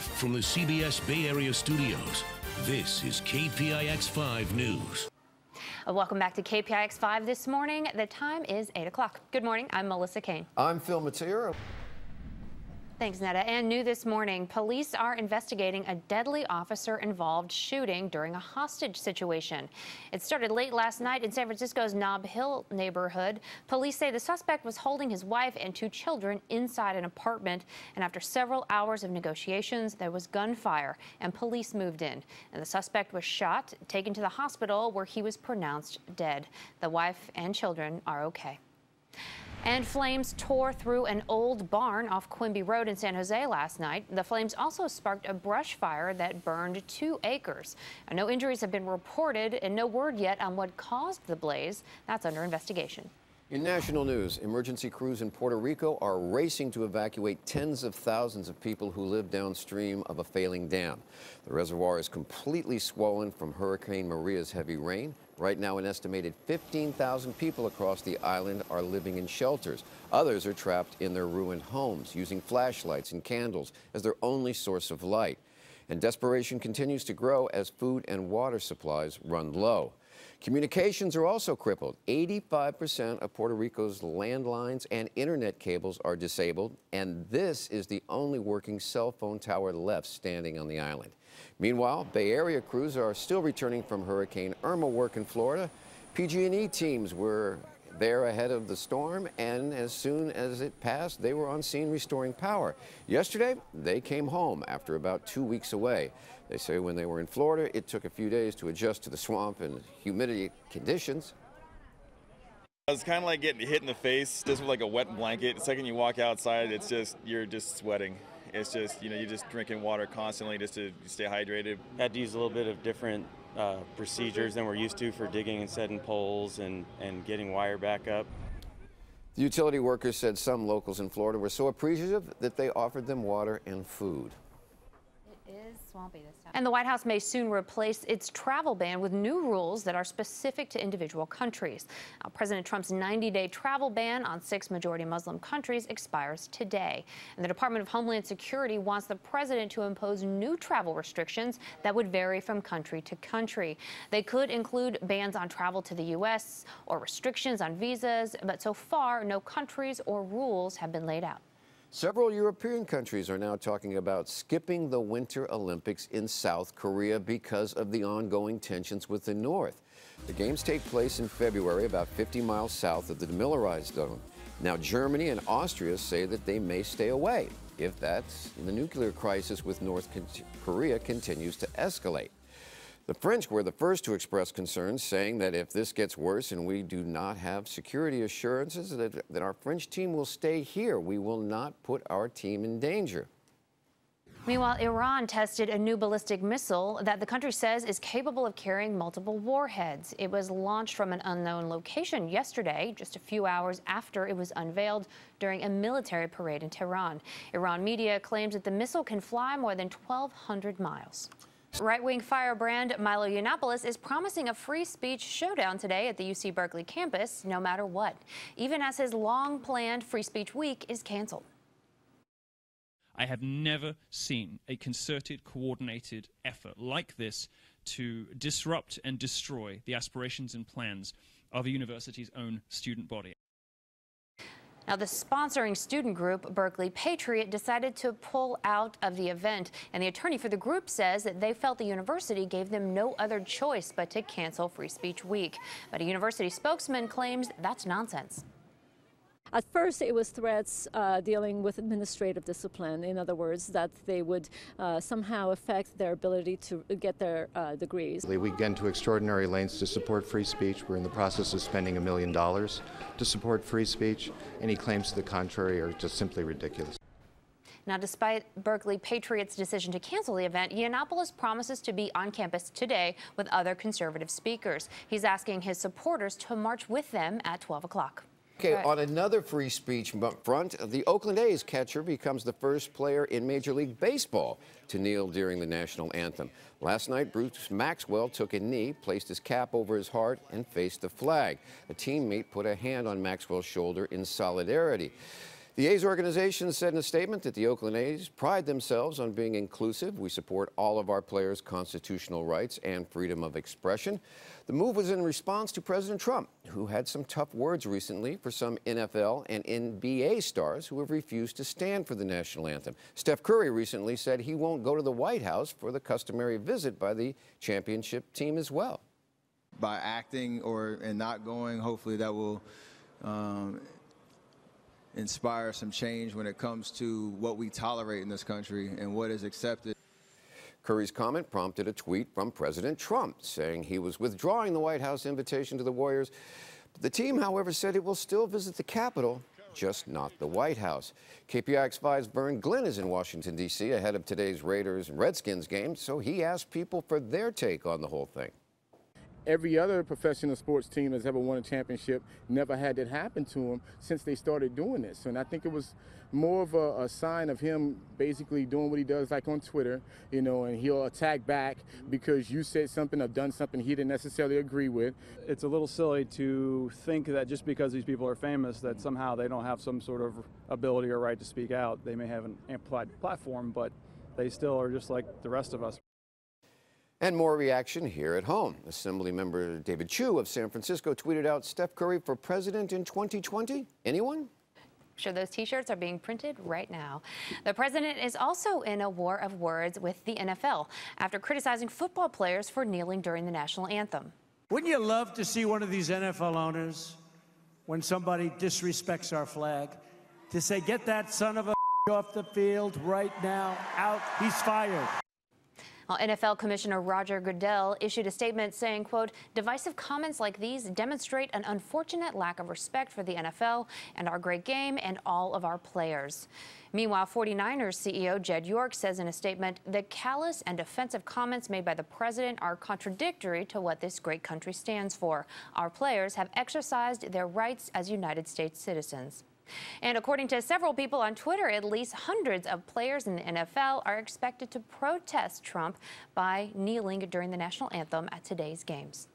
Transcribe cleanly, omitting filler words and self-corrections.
From the CBS Bay Area studios, this is KPIX 5 News. Welcome back to KPIX 5 this morning. The time is 8 o'clock. Good morning. I'm Melissa Caen. I'm Phil Matera. Thanks, Netta. And new this morning, police are investigating a deadly officer-involved shooting during a hostage situation. It started late last night in San Francisco's Nob Hill neighborhood. Police say the suspect was holding his wife and 2 children inside an apartment. And after several hours of negotiations, there was gunfire and police moved in. And the suspect was shot, taken to the hospital where he was pronounced dead. The wife and children are okay. And flames tore through an old barn off Quimby Road in San Jose last night. The flames also sparked a brush fire that burned 2 acres. No injuries have been reported and no word yet on what caused the blaze. That's under investigation. In national news, emergency crews in Puerto Rico are racing to evacuate tens of thousands of people who live downstream of a failing dam. The reservoir is completely swollen from Hurricane Maria's heavy rain. Right now, an estimated 15,000 people across the island are living in shelters. Others are trapped in their ruined homes, using flashlights and candles as their only source of light. And desperation continues to grow as food and water supplies run low. Communications are also crippled. 85% of Puerto Rico's landlines and internet cables are disabled, and this is the only working cell phone tower left standing on the island. Meanwhile, Bay Area crews are still returning from Hurricane Irma work in Florida. PG&E teams were there ahead of the storm, and as soon as it passed, they were on scene restoring power. Yesterday, they came home after about 2 weeks away. They say when they were in Florida, it took a few days to adjust to the swamp and humidity conditions. It's kind of like getting hit in the face just with like a wet blanket. The second you walk outside, it's just, you're just sweating. It's just, you're just drinking water constantly just to stay hydrated. Had to use a little bit of different procedures than we're used to for digging and setting poles and getting wire back up. The utility workers said some locals in Florida were so appreciative that they offered them water and food. It is swampy this time. And the White House may soon replace its travel ban with new rules that are specific to individual countries. Now, President Trump's 90-day travel ban on 6 majority Muslim countries expires today. And the Department of Homeland Security wants the president to impose new travel restrictions that would vary from country to country. They could include bans on travel to the U.S. or restrictions on visas, but so far, no countries or rules have been laid out. Several European countries are now talking about skipping the Winter Olympics in South Korea because of the ongoing tensions with the North. The games take place in February, about 50 miles south of the demilitarized zone. Now, Germany and Austria say that they may stay away if the nuclear crisis with North Korea continues to escalate. The French were the first to express concerns, saying that if this gets worse and we do not have security assurances that our French team will stay here, we will not put our team in danger. Meanwhile, Iran tested a new ballistic missile that the country says is capable of carrying multiple warheads. It was launched from an unknown location yesterday, just a few hours after it was unveiled during a military parade in Tehran. Iran media claims that the missile can fly more than 1,200 miles. Right-wing firebrand Milo Yiannopoulos is promising a free speech showdown today at the UC Berkeley campus, no matter what, even as his long-planned Free Speech Week is canceled. I have never seen a concerted, coordinated effort like this to disrupt and destroy the aspirations and plans of a university's own student body. Now, the sponsoring student group, Berkeley Patriot, decided to pull out of the event, and the attorney for the group says that they felt the university gave them no other choice but to cancel Free Speech Week. But a university spokesman claims that's nonsense. At first, it was threats dealing with administrative discipline. In other words, that they would somehow affect their ability to get their degrees. We went to extraordinary lengths to support free speech. We're in the process of spending $1 million to support free speech. Any claims to the contrary are just simply ridiculous. Now, despite Berkeley Patriot's decision to cancel the event, Yiannopoulos promises to be on campus today with other conservative speakers. He's asking his supporters to march with them at 12 o'clock. Okay, on another free speech front, the Oakland A's catcher becomes the first player in Major League Baseball to kneel during the national anthem. Last night, Bruce Maxwell took a knee, placed his cap over his heart, and faced the flag. A teammate put a hand on Maxwell's shoulder in solidarity. The A's organization said in a statement that the Oakland A's pride themselves on being inclusive. We support all of our players' constitutional rights and freedom of expression. The move was in response to President Trump, who had some tough words recently for some NFL and NBA stars who have refused to stand for the national anthem. Steph Curry recently said he won't go to the White House for the customary visit by the championship team as well. By acting and not going, hopefully that will inspire some change when it comes to what we tolerate in this country and what is accepted. Curry's comment prompted a tweet from President Trump saying he was withdrawing the White House invitation to the Warriors. The team, however, said it will still visit the Capitol, just not the White House. KPIX 5's Vern Glenn is in Washington, D.C. ahead of today's Raiders and Redskins game, so he asked people for their take on the whole thing. Every other professional sports team that's ever won a championship never had that happen to them since they started doing this. And I think it was more of a sign of him basically doing what he does, like on Twitter, you know, and he'll attack back because you said something or done something he didn't necessarily agree with. It's a little silly to think that just because these people are famous that somehow they don't have some sort of ability or right to speak out. They may have an amplified platform, but they still are just like the rest of us. And more reaction here at home. Assemblymember David Chu of San Francisco tweeted out, Steph Curry for president in 2020? Anyone? Sure, those T-shirts are being printed right now. The president is also in a war of words with the NFL after criticizing football players for kneeling during the national anthem. Wouldn't you love to see one of these NFL owners, when somebody disrespects our flag, to say, get that son of a off the field right now, out, he's fired. Well, NFL Commissioner Roger Goodell issued a statement saying, quote, divisive comments like these demonstrate an unfortunate lack of respect for the NFL and our great game and all of our players. Meanwhile, 49ers CEO Jed York says in a statement, the callous and offensive comments made by the president are contradictory to what this great country stands for. Our players have exercised their rights as United States citizens. And according to several people on Twitter, at least hundreds of players in the NFL are expected to protest Trump by kneeling during the national anthem at today's games.